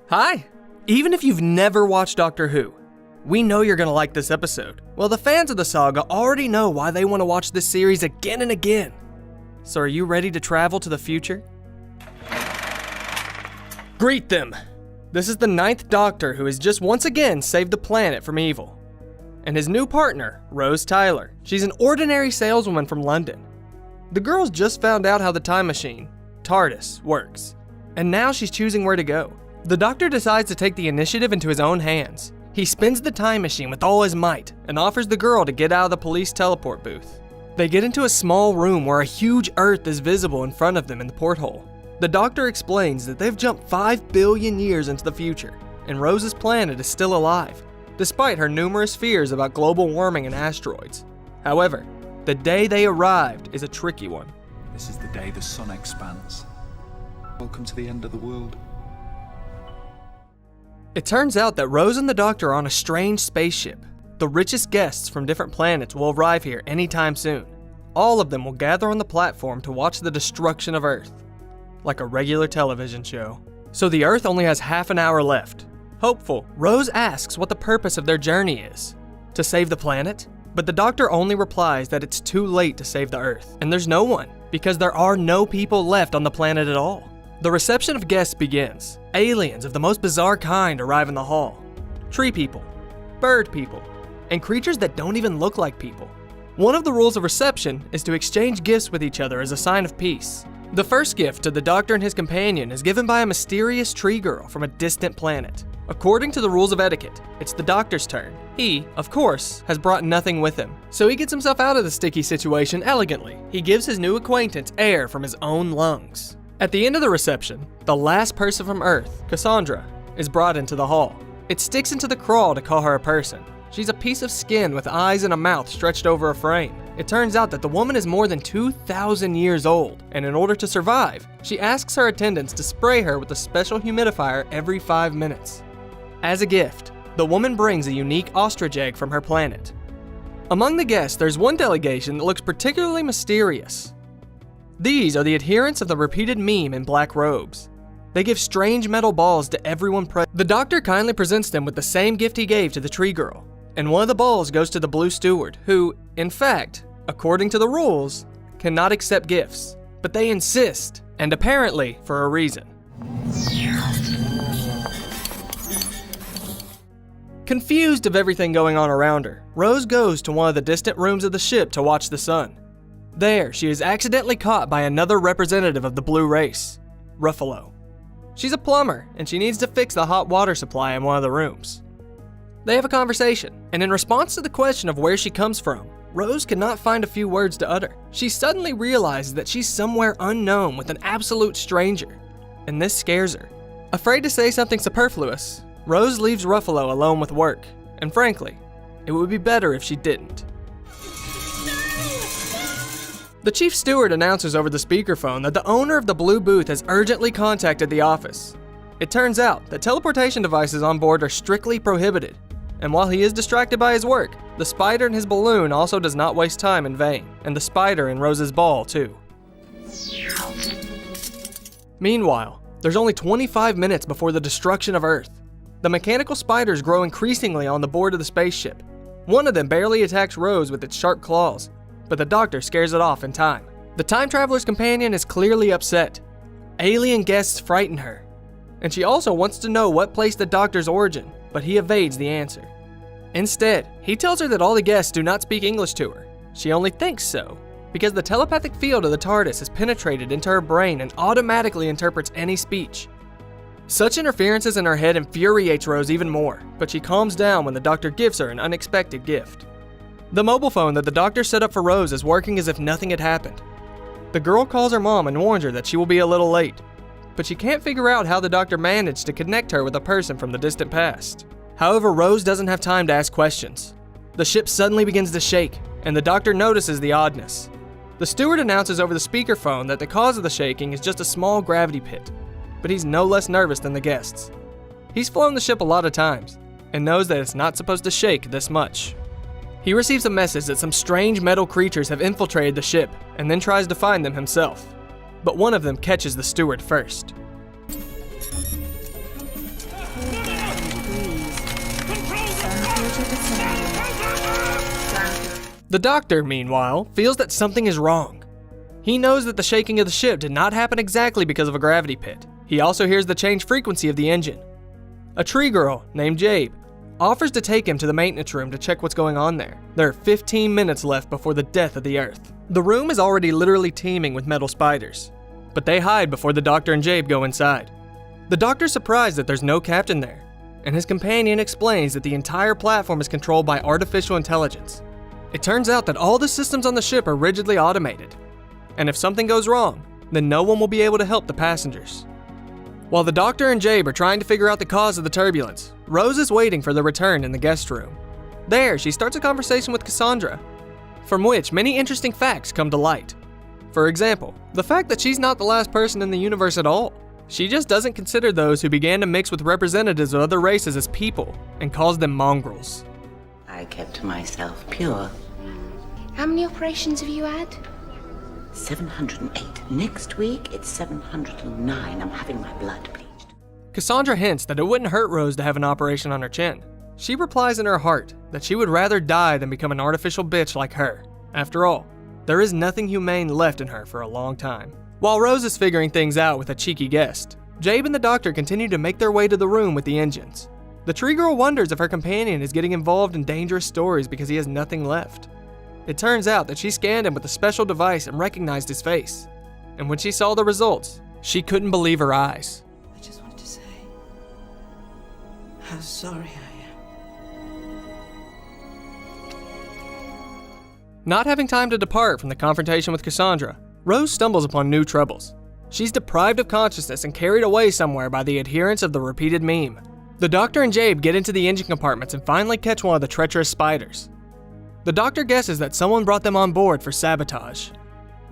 Hi! Even if you've never watched Doctor Who, we know you're gonna like this episode. Well, the fans of the saga already know why they want to watch this series again and again. So are you ready to travel to the future? Greet them! This is the 9th Doctor who has just once again saved the planet from evil. And his new partner, Rose Tyler. She's an ordinary saleswoman from London. The girl's just found out how the time machine, TARDIS, works. And now she's choosing where to go. The Doctor decides to take the initiative into his own hands. He spins the time machine with all his might and offers the girl to get out of the police teleport booth. They get into a small room where a huge Earth is visible in front of them in the porthole. The Doctor explains that they've jumped 5 billion years into the future, and Rose's planet is still alive, despite her numerous fears about global warming and asteroids. However, the day they arrived is a tricky one. This is the day the sun expands. Welcome to the end of the world. It turns out that Rose and the Doctor are on a strange spaceship. The richest guests from different planets will arrive here anytime soon. All of them will gather on the platform to watch the destruction of Earth, like a regular television show. So the Earth only has half an hour left. Hopeful, Rose asks what the purpose of their journey is. To save the planet? But the Doctor only replies that it's too late to save the Earth, and there's no one, because there are no people left on the planet at all. The reception of guests begins. Aliens of the most bizarre kind arrive in the hall. Tree people, bird people, and creatures that don't even look like people. One of the rules of reception is to exchange gifts with each other as a sign of peace. The first gift to the Doctor and his companion is given by a mysterious tree girl from a distant planet. According to the rules of etiquette, it's the Doctor's turn. He, of course, has brought nothing with him, so he gets himself out of the sticky situation elegantly. He gives his new acquaintance air from his own lungs. At the end of the reception, the last person from Earth, Cassandra, is brought into the hall. It sticks into the crawl to call her a person. She's a piece of skin with eyes and a mouth stretched over a frame. It turns out that the woman is more than 2,000 years old, and in order to survive, she asks her attendants to spray her with a special humidifier every 5 minutes. As a gift, the woman brings a unique ostrich egg from her planet. Among the guests, there's one delegation that looks particularly mysterious. These are the adherents of the repeated meme in black robes. They give strange metal balls to everyone present. The Doctor kindly presents them with the same gift he gave to the tree girl, and one of the balls goes to the blue steward, who, in fact, according to the rules, cannot accept gifts. But they insist, and apparently for a reason. Confused of everything going on around her, Rose goes to one of the distant rooms of the ship to watch the sun. There, she is accidentally caught by another representative of the blue race, Ruffalo. She's a plumber, and she needs to fix the hot water supply in one of the rooms. They have a conversation, and in response to the question of where she comes from, Rose cannot find a few words to utter. She suddenly realizes that she's somewhere unknown with an absolute stranger, and this scares her. Afraid to say something superfluous, Rose leaves Ruffalo alone with work, and frankly, it would be better if she didn't. The chief steward announces over the speakerphone that the owner of the blue booth has urgently contacted the office. It turns out that teleportation devices on board are strictly prohibited, and while he is distracted by his work, the spider in his balloon also does not waste time in vain, and the spider in Rose's ball too. Meanwhile, there's only 25 minutes before the destruction of Earth. The mechanical spiders grow increasingly on the board of the spaceship. One of them barely attacks Rose with its sharp claws, but the Doctor scares it off in time. The time traveler's companion is clearly upset. Alien guests frighten her, and she also wants to know what placed the Doctor's origin, but he evades the answer. Instead, he tells her that all the guests do not speak English to her. She only thinks so, because the telepathic field of the TARDIS has penetrated into her brain and automatically interprets any speech. Such interferences in her head infuriates Rose even more, but she calms down when the Doctor gives her an unexpected gift. The mobile phone that the Doctor set up for Rose is working as if nothing had happened. The girl calls her mom and warns her that she will be a little late, but she can't figure out how the Doctor managed to connect her with a person from the distant past. However, Rose doesn't have time to ask questions. The ship suddenly begins to shake, and the Doctor notices the oddness. The steward announces over the speakerphone that the cause of the shaking is just a small gravity pit, but he's no less nervous than the guests. He's flown the ship a lot of times, and knows that it's not supposed to shake this much. He receives a message that some strange metal creatures have infiltrated the ship, and then tries to find them himself. But one of them catches the steward first. The doctor, meanwhile, feels that something is wrong. He knows that the shaking of the ship did not happen exactly because of a gravity pit. He also hears the changed frequency of the engine. A tree girl named Jabe offers to take him to the maintenance room to check what's going on there. There are 15 minutes left before the death of the Earth. The room is already literally teeming with metal spiders, but they hide before the doctor and Jabe go inside. The doctor's surprised that there's no captain there, and his companion explains that the entire platform is controlled by artificial intelligence. It turns out that all the systems on the ship are rigidly automated, and if something goes wrong, then no one will be able to help the passengers. While the doctor and Jabe are trying to figure out the cause of the turbulence, Rose is waiting for their return in the guest room. There, she starts a conversation with Cassandra, from which many interesting facts come to light. For example, the fact that she's not the last person in the universe at all. She just doesn't consider those who began to mix with representatives of other races as people and calls them mongrels. I kept myself pure. How many operations have you had? 708. Next week, it's 709. I'm having my blood bleached. Cassandra hints that it wouldn't hurt Rose to have an operation on her chin. She replies in her heart that she would rather die than become an artificial bitch like her. After all, there is nothing humane left in her for a long time. While Rose is figuring things out with a cheeky guest, Jabe and the doctor continue to make their way to the room with the engines. The tree girl wonders if her companion is getting involved in dangerous stories because he has nothing left. It turns out that she scanned him with a special device and recognized his face. And when she saw the results, she couldn't believe her eyes. I just wanted to say how sorry I am. Not having time to depart from the confrontation with Cassandra, Rose stumbles upon new troubles. She's deprived of consciousness and carried away somewhere by the adherents of the repeated meme. The doctor and Jabe get into the engine compartments and finally catch one of the treacherous spiders. The doctor guesses that someone brought them on board for sabotage.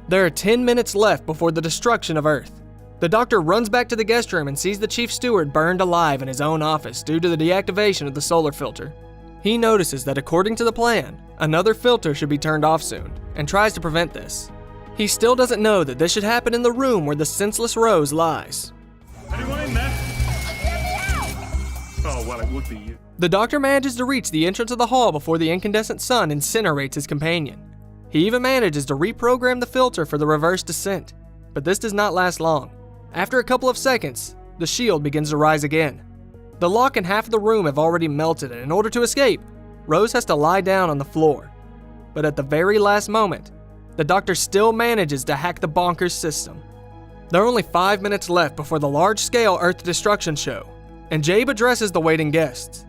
There are 10 minutes left before the destruction of Earth. The doctor runs back to the guest room and sees the chief steward burned alive in his own office due to the deactivation of the solar filter. He notices that according to the plan, another filter should be turned off soon, and tries to prevent this. He still doesn't know that this should happen in the room where the senseless Rose lies. Anyone in there? Oh, well, it would be you. The doctor manages to reach the entrance of the hall before the incandescent sun incinerates his companion. He even manages to reprogram the filter for the reverse descent, but this does not last long. After a couple of seconds, the shield begins to rise again. The lock and half of the room have already melted, and in order to escape, Rose has to lie down on the floor. But at the very last moment, the doctor still manages to hack the bonkers system. There are only 5 minutes left before the large-scale Earth destruction show, and Jabe addresses the waiting guests.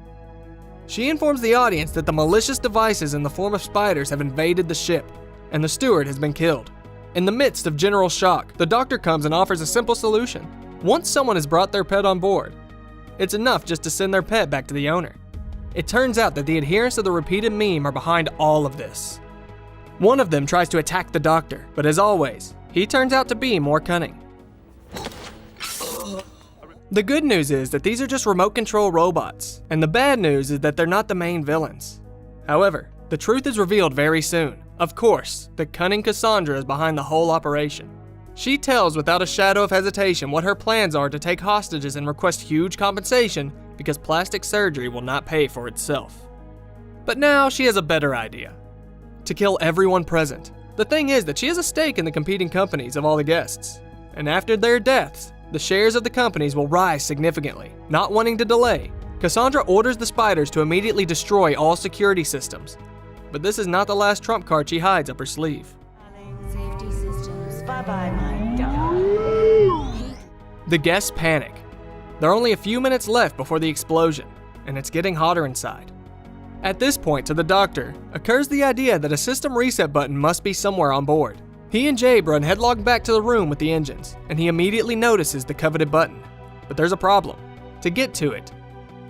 She informs the audience that the malicious devices in the form of spiders have invaded the ship, and the steward has been killed. In the midst of general shock, the doctor comes and offers a simple solution. Once someone has brought their pet on board, it's enough just to send their pet back to the owner. It turns out that the adherents of the repeated meme are behind all of this. One of them tries to attack the doctor, but as always, he turns out to be more cunning. The good news is that these are just remote control robots, and the bad news is that they're not the main villains. However, the truth is revealed very soon. Of course, the cunning Cassandra is behind the whole operation. She tells without a shadow of hesitation what her plans are to take hostages and request huge compensation because plastic surgery will not pay for itself. But now she has a better idea: to kill everyone present. The thing is that she has a stake in the competing companies of all the guests, and after their deaths, the shares of the companies will rise significantly. Not wanting to delay, Cassandra orders the spiders to immediately destroy all security systems. But this is not the last trump card she hides up her sleeve. Safety systems. Bye-bye, my darling. The guests panic. There are only a few minutes left before the explosion, and it's getting hotter inside. At this point, to the doctor, occurs the idea that a system reset button must be somewhere on board. He and Jabe run headlong back to the room with the engines, and he immediately notices the coveted button. But there's a problem. To get to it,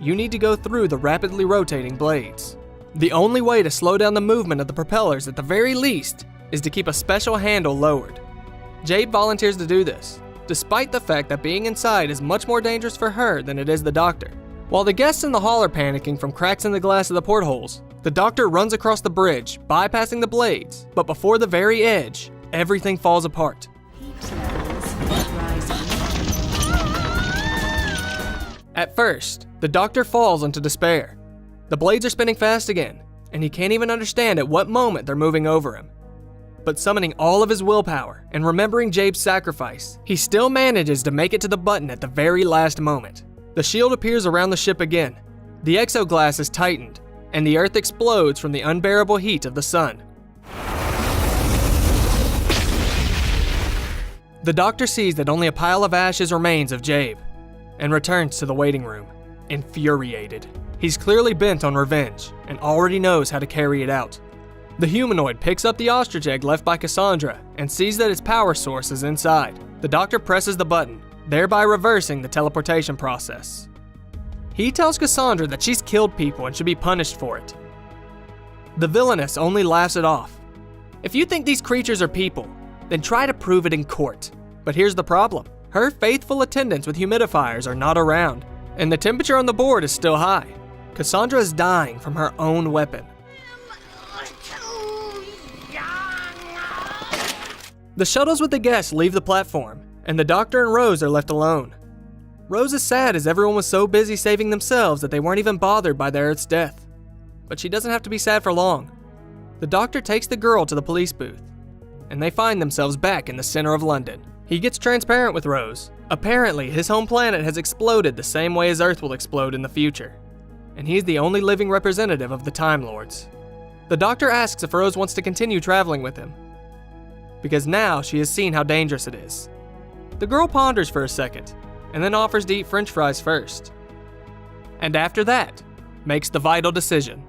you need to go through the rapidly rotating blades. The only way to slow down the movement of the propellers at the very least is to keep a special handle lowered. Jabe volunteers to do this, despite the fact that being inside is much more dangerous for her than it is the doctor. While the guests in the hall are panicking from cracks in the glass of the portholes, the doctor runs across the bridge, bypassing the blades, but before the very edge, everything falls apart. At first, the doctor falls into despair. The blades are spinning fast again, and he can't even understand at what moment they're moving over him. But summoning all of his willpower and remembering Jabe's sacrifice, he still manages to make it to the button at the very last moment. The shield appears around the ship again. The exoglass is tightened, and the Earth explodes from the unbearable heat of the sun. The Doctor sees that only a pile of ashes remains of Jabe, and returns to the waiting room, infuriated. He's clearly bent on revenge, and already knows how to carry it out. The humanoid picks up the ostrich egg left by Cassandra and sees that its power source is inside. The Doctor presses the button, thereby reversing the teleportation process. He tells Cassandra that she's killed people and should be punished for it. The villainess only laughs it off. If you think these creatures are people, then try to prove it in court. But here's the problem. Her faithful attendants with humidifiers are not around, and the temperature on the board is still high. Cassandra is dying from her own weapon. The shuttles with the guests leave the platform, and the Doctor and Rose are left alone. Rose is sad as everyone was so busy saving themselves that they weren't even bothered by the Earth's death. But she doesn't have to be sad for long. The Doctor takes the girl to the police booth, and they find themselves back in the center of London. He gets transparent with Rose. Apparently, his home planet has exploded the same way as Earth will explode in the future, and he's the only living representative of the Time Lords. The Doctor asks if Rose wants to continue traveling with him, because now she has seen how dangerous it is. The girl ponders for a second, and then offers to eat French fries first. And after that, makes the vital decision.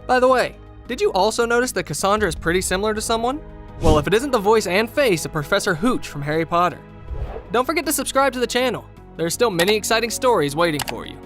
By the way, did you also notice that Cassandra is pretty similar to someone? Well, if it isn't the voice and face of Professor Hooch from Harry Potter. Don't forget to subscribe to the channel. There are still many exciting stories waiting for you.